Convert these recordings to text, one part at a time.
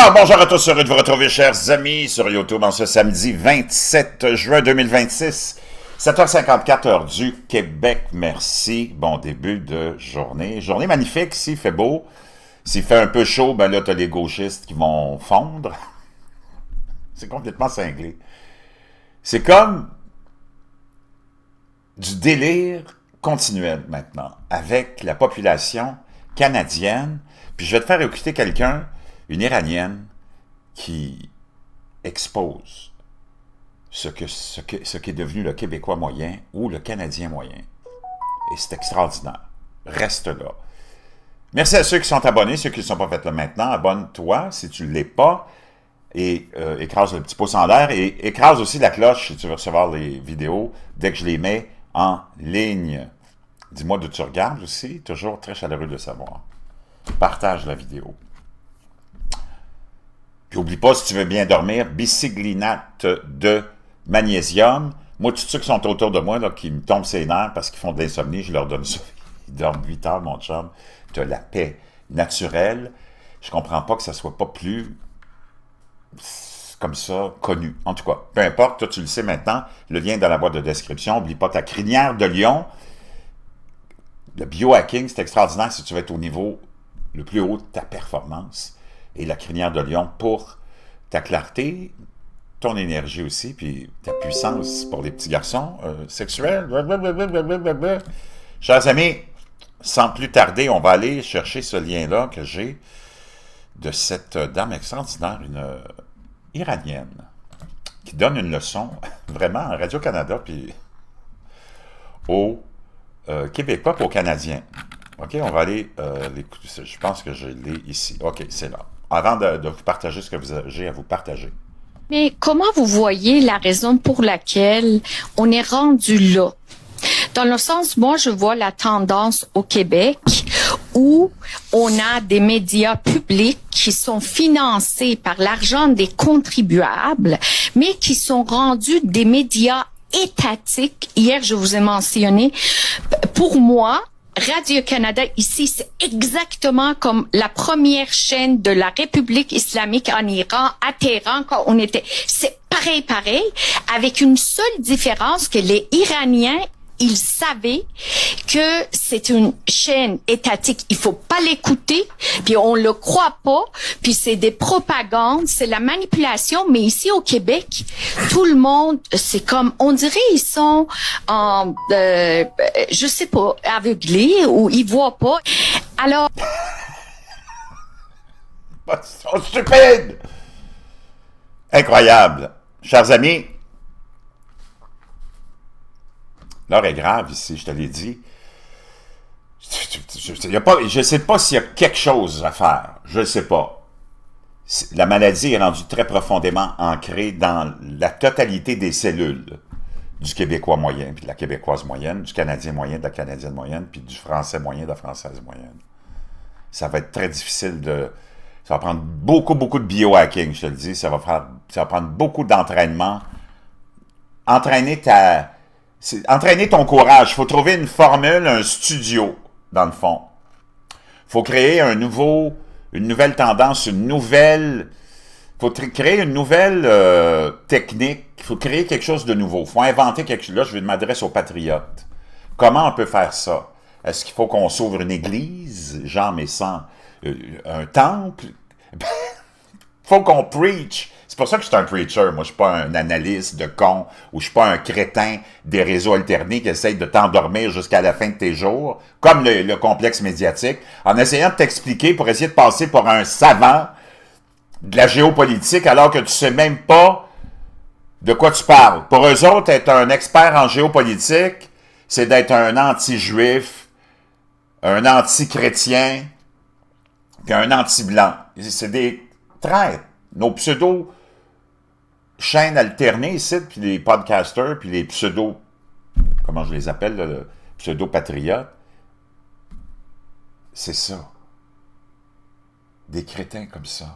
Alors, bonjour à tous, heureux de vous retrouver, chers amis, sur YouTube en ce samedi 27 juin 2026, 7h54, heure du Québec. Merci, bon début de journée. Journée magnifique, s'il fait beau. S'il fait un peu chaud, ben là, t'as les gauchistes qui vont fondre. C'est complètement cinglé. C'est comme du délire continuel maintenant, avec la population canadienne. Puis je vais te faire écouter quelqu'un, une Iranienne, qui expose ce qui est devenu le Québécois moyen ou le Canadien moyen. Et c'est extraordinaire. Reste là. Merci à ceux qui sont abonnés, ceux qui ne sont pas faits là maintenant. Abonne-toi si tu ne l'es pas. Et écrase le petit pouce en l'air. Et écrase aussi la cloche si tu veux recevoir les vidéos dès que je les mets en ligne. Dis-moi d'où tu regardes aussi. Toujours très chaleureux de savoir. Partage la vidéo. Puis oublie pas, si tu veux bien dormir, bicyglinate de magnésium. Moi, tous ceux qui sont autour de moi, là, qui me tombent ses nerfs parce qu'ils font de l'insomnie, je leur donne ça. Ils dorment 8 heures, mon chum. Tu as la paix naturelle. Je comprends pas que ça soit pas plus comme ça, connu. En tout cas, peu importe, toi tu le sais maintenant, le lien est dans la boîte de description. Oublie pas ta crinière de lion. Le biohacking, c'est extraordinaire si tu veux être au niveau le plus haut de ta performance. Et la crinière de lion pour ta clarté, ton énergie aussi, puis ta puissance pour les petits garçons sexuels. Chers amis, sans plus tarder, on va aller chercher ce lien-là que j'ai de cette dame extraordinaire, une iranienne, qui donne une leçon vraiment à Radio-Canada, puis aux Québécois et aux Canadiens. OK, on va aller l'écouter. Je pense que je l'ai ici. OK, c'est là. Avant de vous partager ce que j'ai à vous partager. Mais comment vous voyez la raison pour laquelle on est rendu là? Dans le sens, moi, je vois la tendance au Québec où on a des médias publics qui sont financés par l'argent des contribuables, mais qui sont rendus des médias étatiques. Hier, je vous ai mentionné, pour moi, Radio-Canada, ici, c'est exactement comme la première chaîne de la République islamique en Iran, à Téhéran, quand on était... C'est pareil, avec une seule différence que les Iraniens, ils savaient que c'est une chaîne étatique. Il faut pas l'écouter, puis on le croit pas, puis c'est des propagandes, c'est la manipulation. Mais ici au Québec, tout le monde, c'est comme, on dirait ils sont, je sais pas, aveuglés ou ils voient pas. Alors, Ils sont stupides! Incroyable! Chers amis, l'heure est grave ici, je te l'ai dit. Je ne sais pas s'il y a quelque chose à faire. Je ne sais pas. La maladie est rendue très profondément ancrée dans la totalité des cellules du Québécois moyen, puis de la Québécoise moyenne, du Canadien moyen, de la Canadienne moyenne, puis du Français moyen, de la Française moyenne. Ça va être très difficile de... Ça va prendre beaucoup de biohacking, je te le dis. Ça va prendre beaucoup d'entraînement. Entraîner ton courage. Il faut trouver une formule, un studio, dans le fond. Il faut créer une nouvelle tendance, faut créer une nouvelle technique. Il faut créer quelque chose de nouveau. Il faut inventer quelque chose. Là, je m'adresse aux patriotes. Comment on peut faire ça? Est-ce qu'il faut qu'on s'ouvre une église, genre, mais sans un temple? Il faut qu'on preach. C'est pour ça que je suis un preacher. Moi, je ne suis pas un analyste de con ou je ne suis pas un crétin des réseaux alternés qui essaye de t'endormir jusqu'à la fin de tes jours, comme le complexe médiatique, en essayant de t'expliquer pour essayer de passer pour un savant de la géopolitique alors que tu ne sais même pas de quoi tu parles. Pour eux autres, être un expert en géopolitique, c'est d'être un anti-juif, un anti-chrétien, puis un anti-blanc. C'est des traîtres. Nos pseudo-chaînes alternées ici, puis les podcasters, puis les pseudo, comment je les appelle, là, le pseudo-patriotes, c'est ça. Des crétins comme ça.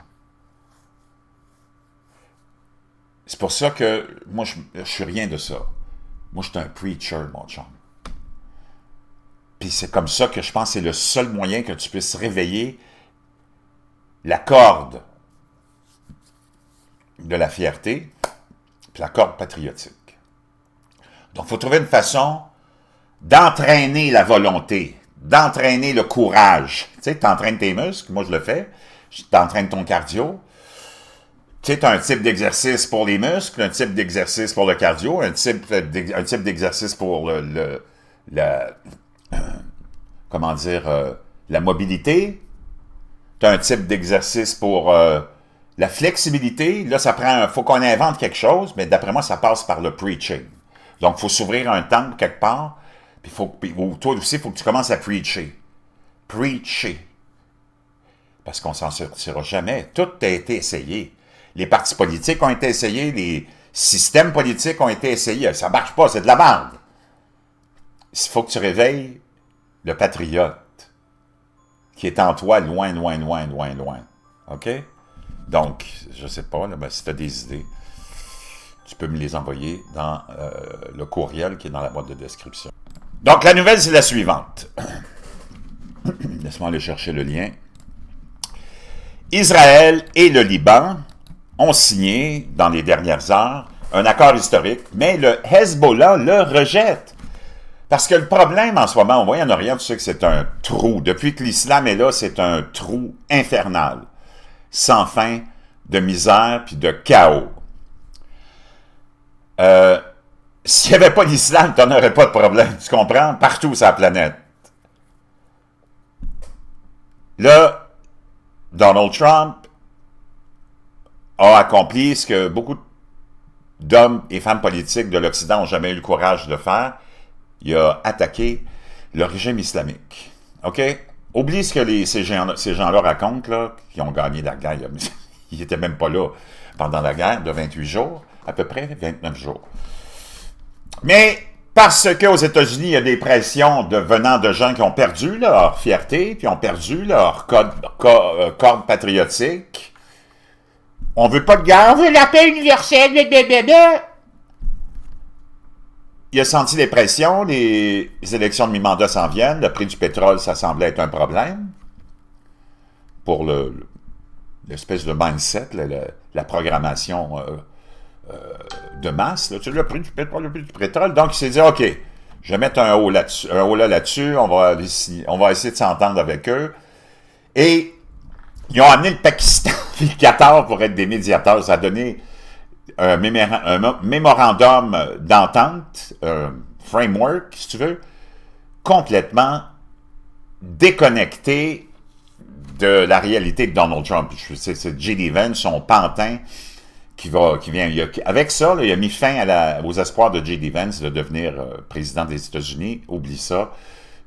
C'est pour ça que moi, je suis rien de ça. Moi, je suis un preacher, mon chum. Puis c'est comme ça que je pense que c'est le seul moyen que tu puisses réveiller la corde de la fierté, puis la corde patriotique. Donc, il faut trouver une façon d'entraîner la volonté, d'entraîner le courage. Tu sais, tu entraînes tes muscles, moi je le fais, tu entraînes ton cardio. Tu sais, tu as un type d'exercice pour les muscles, un type d'exercice pour le cardio, un type d'exercice pour la mobilité. Tu as un type d'exercice pour la flexibilité. Là, faut qu'on invente quelque chose, mais d'après moi, ça passe par le preaching. Donc, il faut s'ouvrir un temple quelque part, puis toi aussi, il faut que tu commences à preacher. Preacher. Parce qu'on s'en sortira jamais. Tout a été essayé. Les partis politiques ont été essayés, les systèmes politiques ont été essayés. Ça marche pas, c'est de la merde. Il faut que tu réveilles le patriote qui est en toi loin, loin, loin, loin, loin. OK? Donc, je sais pas, là, si tu as des idées, tu peux me les envoyer dans le courriel qui est dans la boîte de description. Donc, la nouvelle, c'est la suivante. Laisse-moi aller chercher le lien. Israël et le Liban ont signé, dans les dernières heures, un accord historique, mais le Hezbollah le rejette. Parce que le problème en ce moment, au Moyen-Orient, tu sais que c'est un trou. Depuis que l'islam est là, c'est un trou infernal. Sans fin de misère puis de chaos. S'il n'y avait pas l'islam, tu n'en aurais pas de problème, tu comprends? Partout sur la planète. Là, Donald Trump a accompli ce que beaucoup d'hommes et femmes politiques de l'Occident n'ont jamais eu le courage de faire. Il a attaqué le régime islamique. OK? Oublie ce que ces gens-là racontent, là, qui ont gagné la guerre. Ils n'étaient même pas là pendant la guerre de 28 jours, à peu près 29 jours. Mais parce qu'aux États-Unis, il y a des pressions venant de gens qui ont perdu leur fierté, qui ont perdu leur corde patriotique. On veut pas de guerre, on veut la paix universelle, blablabla. Il a senti les pressions, les élections de mi-mandat s'en viennent, le prix du pétrole, ça semblait être un problème pour l'espèce de mindset, la programmation de masse, là, tu sais, le prix du pétrole. Donc, il s'est dit, OK, je vais mettre un haut là-dessus, on va essayer de s'entendre avec eux. Et ils ont amené le Pakistan et le Qatar pour être des médiateurs. Ça a donné un mémorandum d'entente, un framework, si tu veux, complètement déconnecté de la réalité de Donald Trump. C'est J.D. Vance, son pantin, qui vient. Avec ça, là, il a mis fin aux espoirs de J.D. Vance de devenir président des États-Unis. Oublie ça.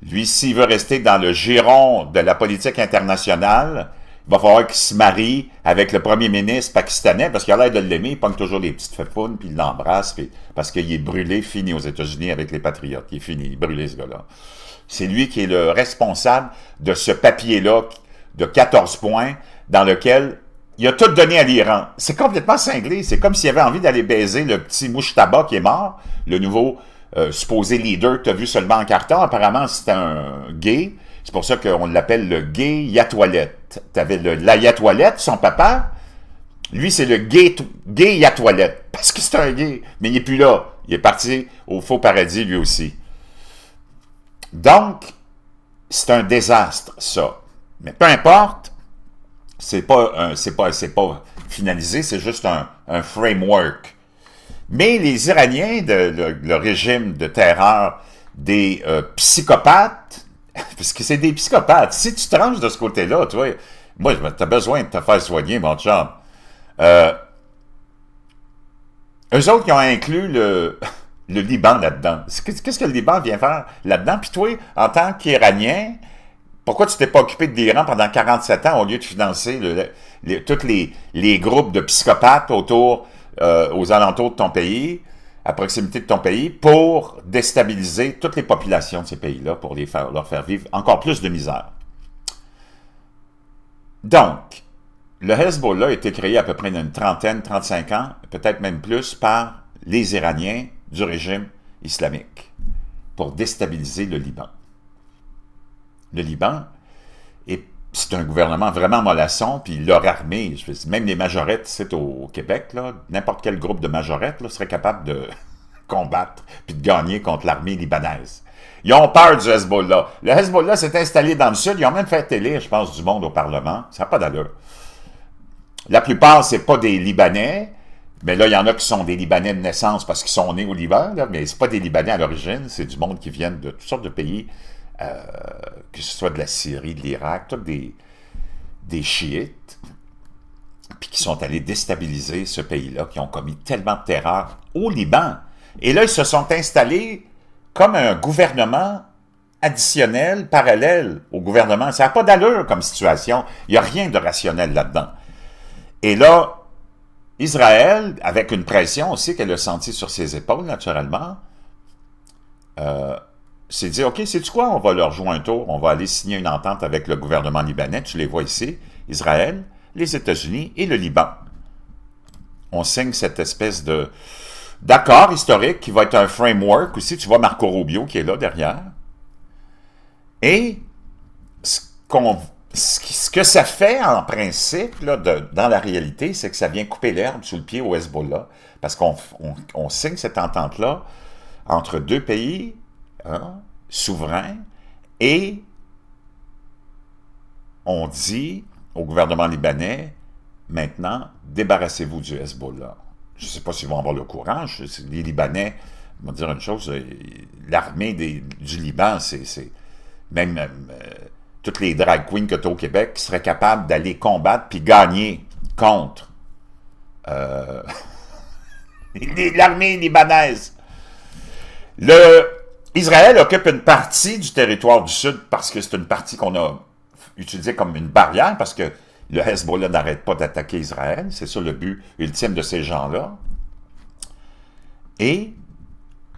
Lui, s'il veut rester dans le giron de la politique internationale, il va falloir qu'il se marie avec le premier ministre pakistanais, parce qu'il a l'air de l'aimer, il pogne toujours les petites fefounes, puis il l'embrasse, parce qu'il est brûlé, fini aux États-Unis avec les patriotes. Il est fini, il est brûlé, ce gars-là. C'est lui qui est le responsable de ce papier-là de 14 points, dans lequel il a tout donné à l'Iran. C'est complètement cinglé. C'est comme s'il avait envie d'aller baiser le petit Mouchtaba qui est mort, le nouveau supposé leader que tu as vu seulement en carton. Apparemment, c'était un gay. C'est pour ça qu'on l'appelle le gay Yatoualet. Tu avais l'Ayatoualet, son papa. Lui, c'est le gay Yatoualet. Parce que c'est un gay. Mais il n'est plus là. Il est parti au faux paradis, lui aussi. Donc, c'est un désastre, ça. Mais peu importe, c'est pas finalisé, c'est juste un framework. Mais les Iraniens, le régime de terreur des psychopathes, parce que c'est des psychopathes. Si tu te ranges de ce côté-là, toi, moi, tu as besoin de te faire soigner, mon chum. Eux autres qui ont inclus le Liban là-dedans. Qu'est-ce que le Liban vient faire là-dedans? Puis toi, en tant qu'Iranien, pourquoi tu t'es pas occupé de l'Iran pendant 47 ans au lieu de financer tous les groupes de psychopathes aux alentours de ton pays, à proximité de ton pays, pour déstabiliser toutes les populations de ces pays-là, pour leur faire vivre encore plus de misère. Donc, le Hezbollah a été créé à peu près d'une 35 ans, peut-être même plus, par les Iraniens du régime islamique, pour déstabiliser le Liban. Le Liban est c'est un gouvernement vraiment mollasson, puis leur armée, même les majorettes, c'est au Québec, là, n'importe quel groupe de majorettes là, serait capable de combattre puis de gagner contre l'armée libanaise. Ils ont peur du Hezbollah. Le Hezbollah s'est installé dans le sud, ils ont même fait élire, je pense, du monde au Parlement. Ça n'a pas d'allure. La plupart, c'est pas des Libanais, mais là, il y en a qui sont des Libanais de naissance parce qu'ils sont nés au Liban, là, mais c'est pas des Libanais à l'origine, c'est du monde qui viennent de toutes sortes de pays, que ce soit de la Syrie, de l'Irak, tous des chiites, puis qui sont allés déstabiliser ce pays-là, qui ont commis tellement de terreur au Liban. Et là, ils se sont installés comme un gouvernement additionnel, parallèle au gouvernement. Ça n'a pas d'allure comme situation. Il n'y a rien de rationnel là-dedans. Et là, Israël, avec une pression aussi qu'elle a sentie sur ses épaules, naturellement, s'est dit, OK, sais-tu quoi? On va leur jouer un tour. On va aller signer une entente avec le gouvernement libanais. Tu les vois ici. Israël, les États-Unis et le Liban. On signe cette espèce d'accord historique qui va être un framework aussi. Tu vois Marco Rubio qui est là derrière. Et ce que ça fait en principe, là, dans la réalité, c'est que ça vient couper l'herbe sous le pied au Hezbollah. Parce qu'on signe cette entente-là entre deux pays souverains et on dit au gouvernement libanais, maintenant, débarrassez-vous du Hezbollah. Je ne sais pas s'ils vont avoir le courage. Les Libanais, je vais dire une chose, l'armée du Liban, c'est même toutes les drag queens que tu as au Québec qui seraient capables d'aller combattre puis gagner contre l'armée libanaise. Israël occupe une partie du territoire du Sud parce que c'est une partie qu'on a utilisée comme une barrière parce que le Hezbollah n'arrête pas d'attaquer Israël. C'est ça le but ultime de ces gens-là. Et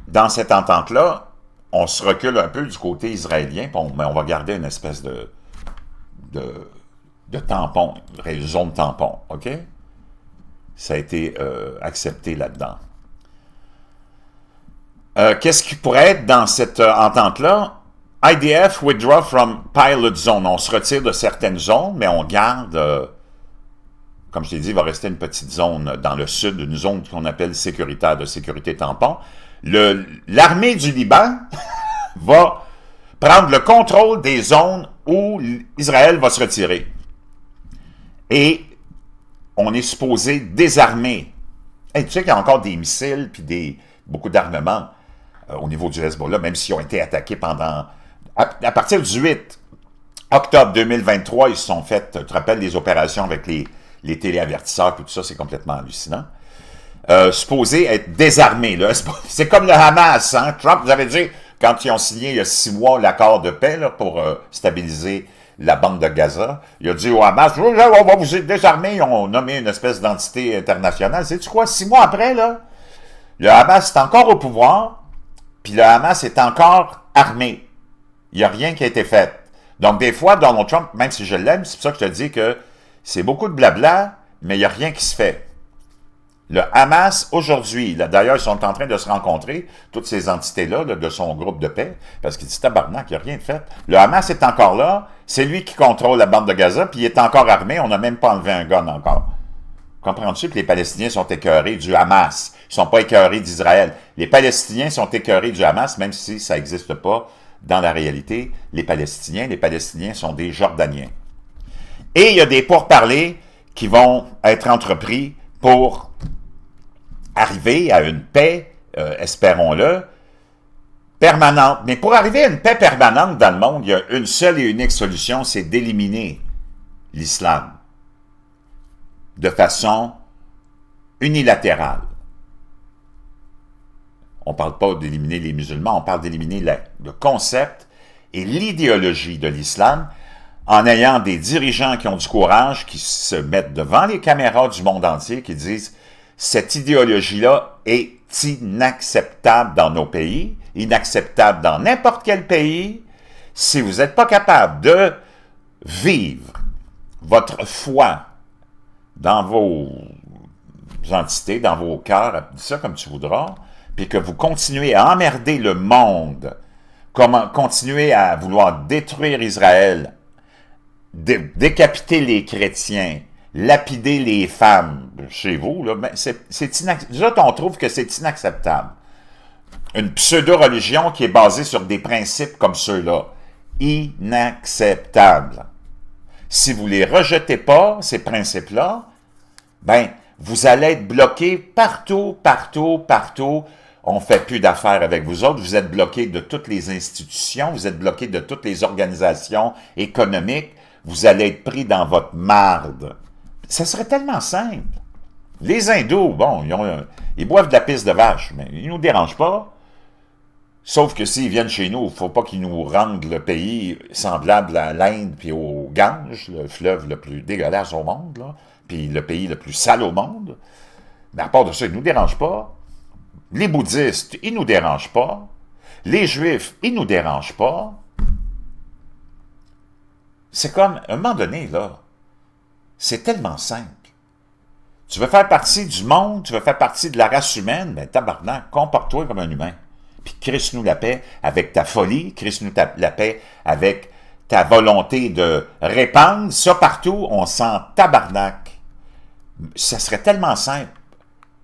dans cette entente-là, on se recule un peu du côté israélien, mais on va garder une espèce de tampon, une zone tampon, OK? Ça a été accepté là-dedans. Qu'est-ce qui pourrait être dans cette entente-là? IDF withdraw from pilot zone. On se retire de certaines zones, mais on garde, comme je t'ai dit, il va rester une petite zone dans le sud, une zone qu'on appelle sécuritaire, de sécurité tampon. L'armée du Liban va prendre le contrôle des zones où Israël va se retirer. Et on est supposé désarmer. Hey, tu sais qu'il y a encore des missiles puis beaucoup d'armements au niveau du Hezbollah, même s'ils ont été attaqués pendant... À partir du 8 octobre 2023, ils se sont fait, tu te rappelles, les opérations avec les téléavertisseurs, tout ça, c'est complètement hallucinant. Supposé être désarmé. Là. C'est comme le Hamas. Hein? Trump vous avait dit, quand ils ont signé il y a 6 mois l'accord de paix là, pour stabiliser la bande de Gaza, il a dit au Hamas, on va vous désarmer. Ils ont nommé une espèce d'entité internationale. Sais-tu quoi? 6 mois après, là, le Hamas est encore au pouvoir, puis le Hamas est encore armé. Il n'y a rien qui a été fait. Donc, des fois, Donald Trump, même si je l'aime, c'est pour ça que je te dis que c'est beaucoup de blabla, mais il n'y a rien qui se fait. Le Hamas, aujourd'hui, d'ailleurs, ils sont en train de se rencontrer, toutes ces entités-là, de son groupe de paix, parce qu'il dit, tabarnak, il n'y a rien de fait. Le Hamas est encore là, c'est lui qui contrôle la bande de Gaza, puis il est encore armé, on n'a même pas enlevé un gun encore. Comprends-tu que les Palestiniens sont écœurés du Hamas? Ils ne sont pas écœurés d'Israël. Les Palestiniens sont écœurés du Hamas, même si ça n'existe pas dans la réalité. Les Palestiniens sont des Jordaniens. Et il y a des pourparlers qui vont être entrepris pour arriver à une paix, espérons-le, permanente. Mais pour arriver à une paix permanente dans le monde, il y a une seule et unique solution, c'est d'éliminer l'islam de façon unilatérale. On ne parle pas d'éliminer les musulmans, on parle d'éliminer le concept et l'idéologie de l'islam en ayant des dirigeants qui ont du courage, qui se mettent devant les caméras du monde entier, qui disent « cette idéologie-là est inacceptable dans nos pays, inacceptable dans n'importe quel pays. Si vous n'êtes pas capable de vivre votre foi dans vos entités, dans vos cœurs, dis ça comme tu voudras, puis que vous continuez à emmerder le monde, continuer à vouloir détruire Israël décapiter les chrétiens, lapider les femmes chez vous, là, ben nous autres, on trouve que c'est inacceptable. Une pseudo-religion qui est basée sur des principes comme ceux-là. Inacceptable. Si vous les rejetez pas, ces principes-là, ben, vous allez être bloqué partout, partout, partout. On ne fait plus d'affaires avec vous autres. Vous êtes bloqué de toutes les institutions, vous êtes bloqué de toutes les organisations économiques. Vous allez être pris dans votre marde. Ça serait tellement simple. Les hindous, bon, ils boivent de la pisse de vache, mais ils ne nous dérangent pas. Sauf que s'ils viennent chez nous, il ne faut pas qu'ils nous rendent le pays semblable à l'Inde puis au Gange, le fleuve le plus dégueulasse au monde, là, puis le pays le plus sale au monde. Mais à part de ça, ils ne nous dérangent pas. Les bouddhistes, ils ne nous dérangent pas. Les juifs, ils ne nous dérangent pas. C'est comme, à un moment donné, là, c'est tellement simple. Tu veux faire partie du monde, tu veux faire partie de la race humaine, ben tabarnak, comporte-toi comme un humain. Puis crisse-nous la paix avec ta folie, crisse-nous la paix avec ta volonté de répandre ça partout, on sent tabarnak. Ça serait tellement simple.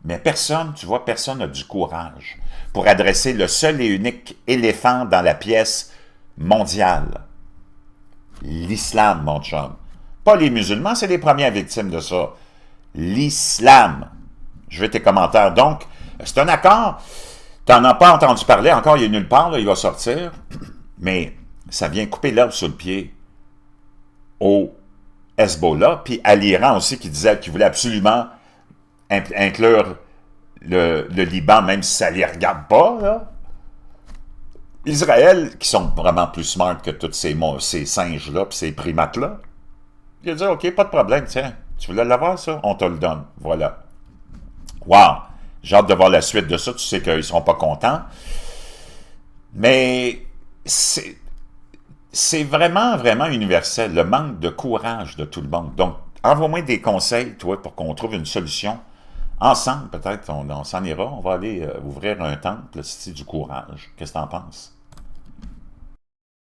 Mais personne, tu vois, personne n'a du courage pour adresser le seul et unique éléphant dans la pièce mondiale. L'islam, mon chum. Pas les musulmans, c'est les premières victimes de ça. L'islam. Je veux tes commentaires. Donc, c'est un accord. Tu n'en as pas entendu parler. Encore, il est nulle part, là, il va sortir. Mais ça vient couper l'herbe sous le pied au Hezbollah, puis à l'Iran aussi, qui disait qu'il voulait absolument inclure le Liban, même si ça ne les regarde pas, là. Israël, qui sont vraiment plus smart que tous ces singes-là, puis ces primates-là, il a dit, OK, pas de problème, tiens, tu voulais l'avoir, ça? On te le donne. Voilà. Wow! J'ai hâte de voir la suite de ça, tu sais qu'ils ne seront pas contents. Mais c'est vraiment, vraiment universel, le manque de courage de tout le monde. Donc, envoie-moi des conseils, toi, pour qu'on trouve une solution. Ensemble, peut-être, on s'en ira. On va aller ouvrir un temple, le Cité du courage. Qu'est-ce que tu en penses?